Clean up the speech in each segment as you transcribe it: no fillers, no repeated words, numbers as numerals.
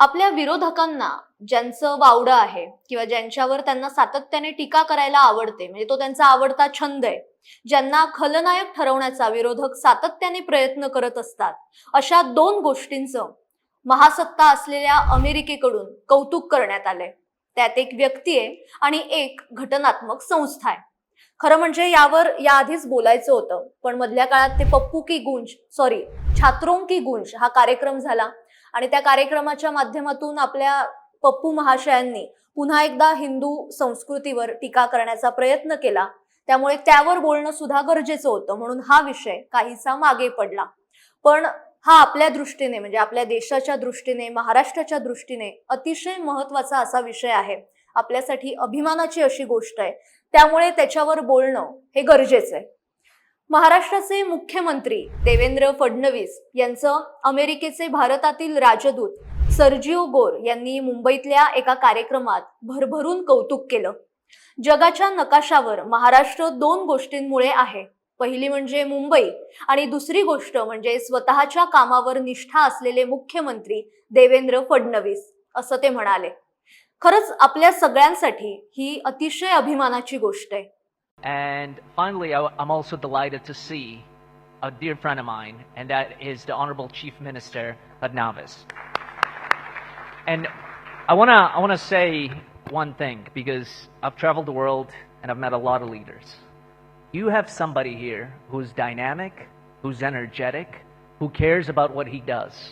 आपल्या विरोधकांना ज्यांचं वावडं आहे किंवा ज्यांच्यावर त्यांना सातत्याने टीका करायला आवडते, म्हणजे तो त्यांचा आवडता छंद आहे, ज्यांना खलनायक ठरवण्याचा विरोधक सातत्याने प्रयत्न करत असतात, अशा दोन गोष्टींचं महासत्ता असलेल्या अमेरिकेकडून कौतुक करण्यात आलंय. त्यात एक व्यक्ती आहे आणि एक घटनात्मक संस्था आहे. खरं म्हणजे यावर याआधीच बोलायचं होतं, पण मधल्या काळात ते पप्पू की गूंज सॉरी छात्रों की गूंज हा कार्यक्रम झाला आणि त्या कार्यक्रमाच्या माध्यमातून आपल्या पप्पू महाशयांनी पुन्हा एकदा हिंदू संस्कृतीवर टीका करण्याचा प्रयत्न केला. त्यामुळे त्यावर बोलणं सुद्धा गरजेचं होतं, म्हणून हा विषय काहीसा मागे पडला. पण हा आपल्या दृष्टीने, म्हणजे आपल्या देशाच्या दृष्टीने, महाराष्ट्राच्या दृष्टीने अतिशय महत्वाचा असा विषय आहे. आपल्यासाठी अभिमानाची अशी गोष्ट आहे, त्यामुळे त्याच्यावर बोलणं हे गरजेचं आहे. महाराष्ट्राचे मुख्यमंत्री देवेंद्र फडणवीस यांचं अमेरिकेचे भारतातील राजदूत सर्जिओ गोर यांनी मुंबईतल्या एका कार्यक्रमात भरभरून कौतुक केलं. जगाच्या नकाशावर महाराष्ट्र दोन गोष्टींमुळे आहे. पहिली म्हणजे मुंबई आणि दुसरी गोष्ट म्हणजे स्वतःच्या कामावर निष्ठा असलेले मुख्यमंत्री देवेंद्र फडणवीस, असं ते म्हणाले. खरंच आपल्या सगळ्यांसाठी ही अतिशय अभिमानाची गोष्ट आहे. And finally, I'm also delighted to see a dear friend of mine, and that is the Honorable Chief Minister Fadnavis. And I wanna say one thing, because I've traveled the world and I've met a lot of leaders. You have somebody here who's dynamic, who's energetic, who cares about what he does.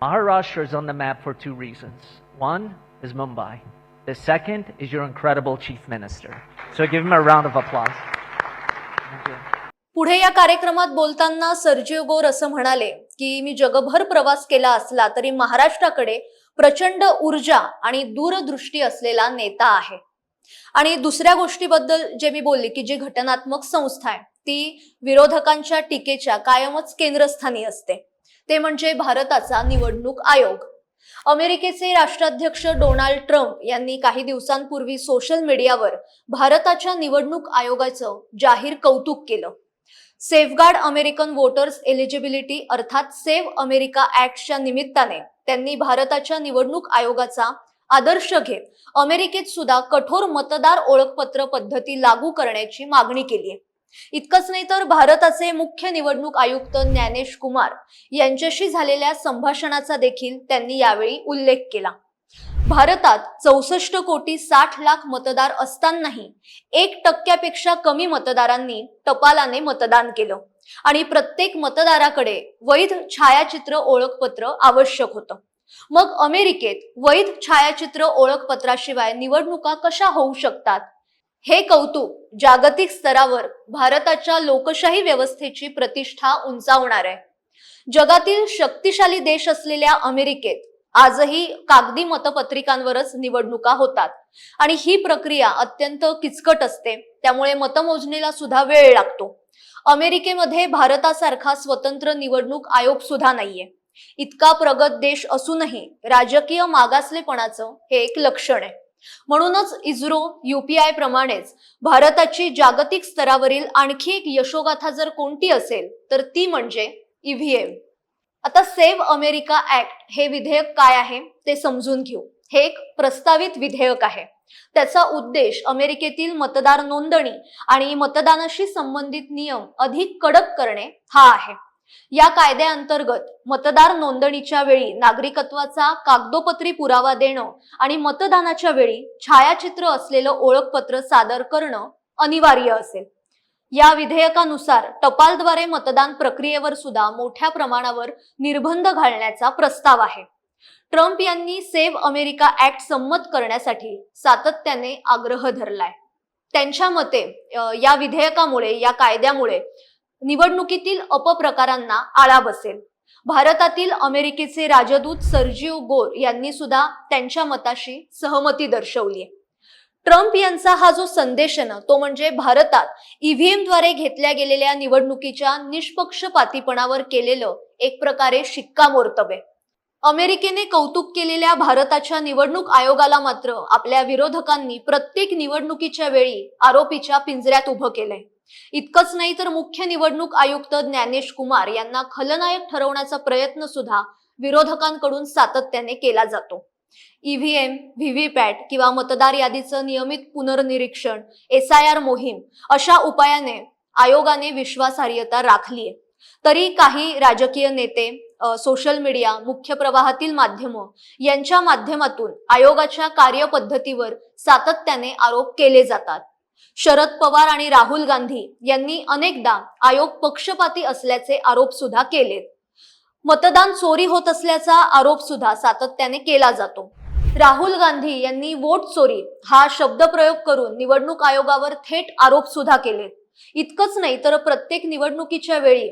Maharashtra is on the map for two reasons. One is Mumbai. The second is your incredible Chief Minister. So give him a round of applause. Thank you. पुढे या कार्यक्रमात बोलताना Sergio गोर असं म्हणाले की मी जगभर प्रवास केला असला तरी महाराष्ट्राकडे प्रचंड ऊर्जा आणि दूरदृष्टी असलेला नेता आहे. आणि दुसऱ्या गोष्टीबद्दल जे मी बोलली की जी घटनात्मक संस्था आहे ती विरोधकांच्या टीकेच्या कायमच केंद्रस्थानी असते, ते म्हणजे भारताचा निवडणूक आयोग. अमेरिकेचे राष्ट्राध्यक्ष डोनाल्ड ट्रम्प यांनी काही दिवसांपूर्वी सोशल मीडियावर भारताच्या निवडणूक आयोगाचं जाहीर कौतुक केलं. सेफगार्ड अमेरिकन वोटर्स एलिजिबिलिटी अर्थात सेव्ह अमेरिका ऍक्टच्या निमित्ताने त्यांनी भारताच्या निवडणूक आयोगाचा आदर्श घेत अमेरिकेत सुद्धा कठोर मतदार ओळखपत्र पद्धती लागू करण्याची मागणी केली आहे. इतकंच नाही तर भारताचे मुख्य निवडणूक आयुक्त ज्ञानेश कुमार यांच्याशी झालेल्या संभाषणाचा देखील त्यांनी यावेळी उल्लेख केला. भारतात 64 कोटी 60 लाख मतदार असतानाही 1% कमी मतदारांनी टपालाने मतदान केलं आणि प्रत्येक मतदाराकडे वैध छायाचित्र ओळखपत्र आवश्यक होतं. मग अमेरिकेत वैध छायाचित्र ओळखपत्राशिवाय निवडणुका कशा होऊ शकतात? हे कौतुक जागतिक स्तरावर भारताच्या लोकशाही व्यवस्थेची प्रतिष्ठा उंचावणार आहे. जगातील शक्तिशाली देश असलेल्या अमेरिकेत आजही कागदी मतपत्रिकांवरच निवडणुका होतात आणि ही प्रक्रिया अत्यंत किचकट असते, त्यामुळे मतमोजणीला सुद्धा वेळ लागतो. अमेरिकेमध्ये भारतासारखा स्वतंत्र निवडणूक आयोग सुद्धा नाहीये. इतका प्रगत देश असूनही राजकीय मागासलेपणाचं हे एक लक्षण आहे. म्हणूनच इस्रो, UPI प्रमाणेच भारताची जागतिक स्तरावरील आणखी एक यशोगाथा जर कोणती असेल तर ती म्हणजे EVM. आता सेव्ह अमेरिका ऍक्ट हे विधेयक काय आहे ते समजून घेऊ. हे एक प्रस्तावित विधेयक आहे. त्याचा उद्देश अमेरिकेतील मतदार नोंदणी आणि मतदानाशी संबंधित नियम अधिक कडक करणे हा आहे. या कायद्याअंतर्गत मतदार नोंदणीच्या वेळी नागरिकत्वाचा कागदोपत्री पुरावा देणं आणि मतदानाच्या वेळी छायाचित्र असलेलं ओळखपत्र सादर करणं अनिवार्य असेल. या विधेयकानुसार टपालद्वारे मतदान प्रक्रियेवर सुद्धा मोठ्या प्रमाणावर निर्बंध घालण्याचा प्रस्ताव आहे. ट्रम्प यांनी सेव्ह अमेरिका ऍक्ट संमत करण्यासाठी सातत्याने आग्रह धरलाय. त्यांच्या मते या विधेयकामुळे, या कायद्यामुळे निवडणुकीतील अपप्रकारांना आळा बसेल. भारतातील अमेरिकेचे राजदूत सर्जिओ गोर यांनी सुद्धा त्यांच्या मताशी सहमती दर्शवली आहे. ट्रम्प यांचा हा जो संदेश आहे ना, तो म्हणजे भारतात EVM द्वारे घेतल्या गेलेल्या निवडणुकीच्या निष्पक्षपातीपणावर केलेलं एक प्रकारे शिक्कामोर्तब आहे. अमेरिकेने कौतुक केलेल्या भारताच्या निवडणूक आयोगाला मात्र आपल्या विरोधकांनी प्रत्येक निवडणुकीच्या वेळी आरोपीच्या पिंजऱ्यात उभं केलंय. इतकंच नाही तर मुख्य निवडणूक आयुक्त ज्ञानेश कुमार यांना खलनायक ठरवण्याचा प्रयत्न सुद्धा विरोधकांकडून सातत्याने केला जातो. ईव्हीएम, व्हीव्हीपॅट किंवा मतदार यादीचं नियमित पुनर्निरीक्षण, SIR मोहीम अशा उपायाने आयोगाने विश्वासार्हता राखलीय. तरी काही राजकीय नेते, सोशल मीडिया, मुख्य प्रवाहातील माध्यमं यांच्या माध्यमातून आयोगाच्या कार्यपद्धतीवर सातत्याने आरोप केले जातात. शरद पवार आणि राहुल गांधी यांनी अनेकदा आयोग पक्षपाती असल्याचे आरोप सुद्धा केलेत. मतदान चोरी होत असल्याचा आरोप सुद्धा सातत्याने केला जातो. राहुल गांधी यांनी वोट चोरी हा शब्दप्रयोग करून निवडणूक आयोगावर थेट आरोप सुद्धा केले. इतकंच नाही तर प्रत्येक निवडणुकीच्या वेळी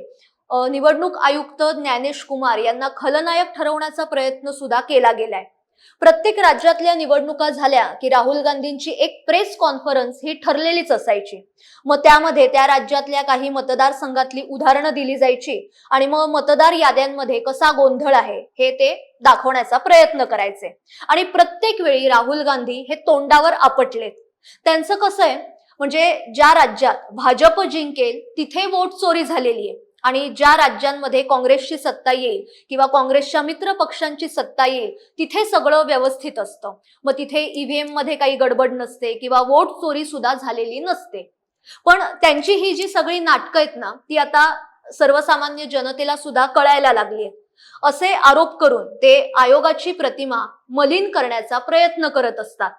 निवडणूक आयुक्त ज्ञानेश कुमार यांना खलनायक ठरवण्याचा प्रयत्न सुद्धा केला गेलाय. प्रत्येक राज्यातल्या निवडणुका झाल्या की राहुल गांधींची एक प्रेस कॉन्फरन्स ही ठरलेलीच असायची. मग त्यामध्ये त्या राज्यातल्या काही मतदारसंघातली उदाहरणं दिली जायची आणि मग मतदार याद्यांमध्ये कसा गोंधळ आहे हे ते दाखवण्याचा प्रयत्न करायचे. आणि प्रत्येक वेळी राहुल गांधी हे तोंडावर आपटलेत. त्यांचं कसं आहे, म्हणजे ज्या राज्यात भाजप जिंकेल तिथे वोट चोरी झालेली आहे आणि ज्या राज्यांमध्ये काँग्रेसची सत्ता येईल किंवा काँग्रेसच्या मित्र पक्षांची सत्ता येईल तिथे सगळं व्यवस्थित असतं. मग तिथे ईव्हीएम मध्ये काही गडबड नसते किंवा वोट चोरी सुद्धा झालेली नसते. पण त्यांची ही जी सगळी नाटकं आहेत ना, ती आता सर्वसामान्य जनतेला सुद्धा कळायला लागली आहेत. असे आरोप करून ते आयोगाची प्रतिमा मलिन करण्याचा प्रयत्न करत असतात.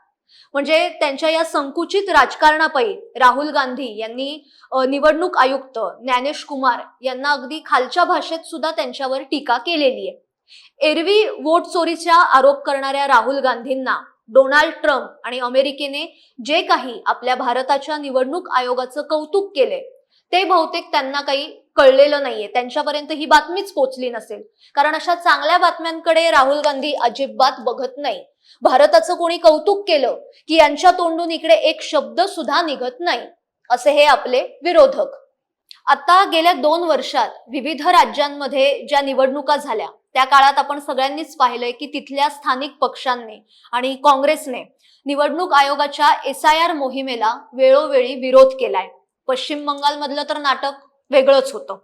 म्हणजे त्यांच्या या संकुचित राजकारणापायी राहुल गांधी यांनी निवडणूक आयुक्त ज्ञानेश कुमार यांना अगदी खालच्या भाषेत सुद्धा त्यांच्यावर टीका केलेली आहे. एरवी वोट चोरीचा आरोप करणाऱ्या राहुल गांधींना डोनाल्ड ट्रम्प आणि अमेरिकेने जे काही आपल्या भारताच्या निवडणूक आयोगाचं कौतुक केले ते बहुतेक त्यांना काही कळलेलं नाहीये. त्यांच्यापर्यंत ही बातमीच पोहोचली नसेल, कारण अशा चांगल्या बातम्यांकडे राहुल गांधी अजिबात बघत नाही. भारताचं कोणी कौतुक केलं की यांच्या तोंडून इकडे एक शब्द सुद्धा निघत नाही, असे हे आपले विरोधक. आता गेल्या 2 वर्षात विविध राज्यांमध्ये ज्या निवडणुका झाल्या त्या काळात आपण सगळ्यांनीच पाहिलंय की तिथल्या स्थानिक पक्षांनी आणि काँग्रेसने निवडणूक आयोगाच्या SIR मोहिमेला वेळोवेळी विरोध केलाय. पश्चिम बंगालमधलं तर नाटक वेगळंच होतं.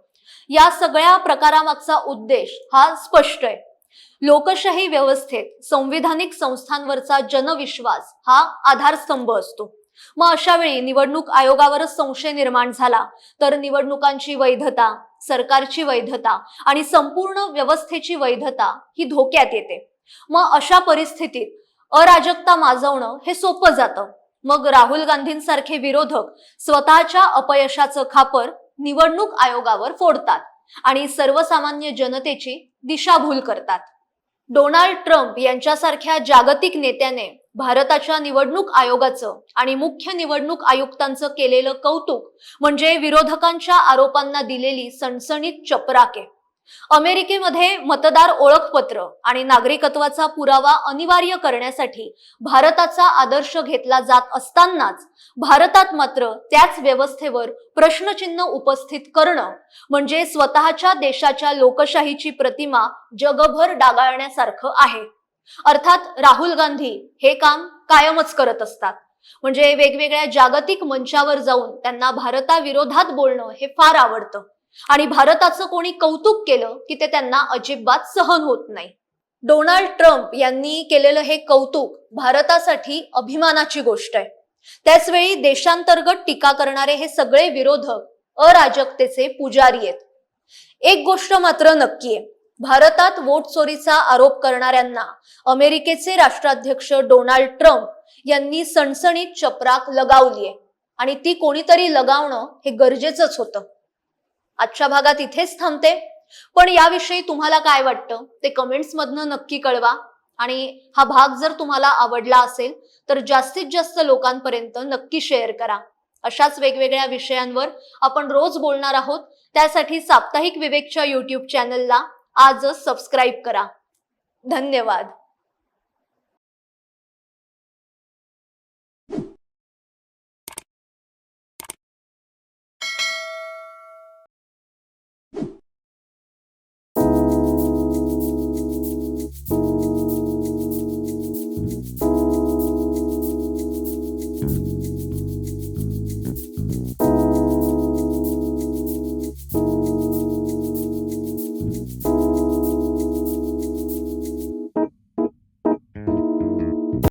या सगळ्या प्रकारामागचा उद्देश हा स्पष्ट आहे. लोकशाही व्यवस्थेत संविधानिक संस्थांवरचा जनविश्वास हा आधारस्तंभ असतो. मग अशा वेळी निवडणूक आयोगावरच संशय निर्माण झाला तर निवडणुकांची वैधता, सरकारची वैधता आणि संपूर्ण व्यवस्थेची वैधता ही धोक्यात येते. मग अशा परिस्थितीत अराजकता माजवणं हे सोपं जातं. मग राहुल गांधींसारखे विरोधक स्वतःच्या अपयशाचं खापर निवडणूक आयोगावर फोडतात आणि सर्वसामान्य जनतेची दिशाभूल करतात. डोनाल्ड ट्रम्प यांच्यासारख्या जागतिक नेत्याने भारताच्या निवडणूक आयोगाचं आणि मुख्य निवडणूक आयुक्तांचं केलेलं कौतुक म्हणजे विरोधकांच्या आरोपांना दिलेली सणसणीत चपराके. अमेरिकेमध्ये मतदार ओळखपत्र आणि नागरिकत्वाचा पुरावा अनिवार्य करण्यासाठी भारताचा आदर्श घेतला जात असतानाच भारतात मात्र त्याच व्यवस्थेवर प्रश्नचिन्ह उपस्थित करणं म्हणजे स्वतःच्या देशाच्या लोकशाहीची प्रतिमा जगभर डागाळण्यासारखं आहे. अर्थात राहुल गांधी हे काम कायमच करत असतात. म्हणजे वेगवेगळ्या जागतिक मंचावर जाऊन त्यांना भारताविरोधात बोलणं हे फार आवडतं आणि भारताचं कोणी कौतुक केलं की ते त्यांना अजिबात सहन होत नाही. डोनाल्ड ट्रम्प यांनी केलेलं हे कौतुक भारतासाठी अभिमानाची गोष्ट आहे. त्याचवेळी देशांतर्गत टीका करणारे हे सगळे विरोधक अराजकतेचे पुजारी आहेत. एक गोष्ट मात्र नक्की आहे, भारतात वोट चोरीचा आरोप करणाऱ्यांना अमेरिकेचे राष्ट्राध्यक्ष डोनाल्ड ट्रम्प यांनी सणसणीत चपराक लगावलीये आणि ती कोणीतरी लगावणं हे गरजेचंच होतं. आजच्या भागात इथेच थांबते, पण याविषयी तुम्हाला काय वाटतं ते कमेंट्स मधनं नक्की कळवा. आणि हा भाग जर तुम्हाला आवडला असेल तर जास्तीत जास्त लोकांपर्यंत नक्की शेअर करा. अशाच वेगवेगळ्या विषयांवर आपण रोज बोलणार आहोत. त्यासाठी साप्ताहिक विवेकच्या YouTube चॅनलला आजच सबस्क्राईब करा. धन्यवाद.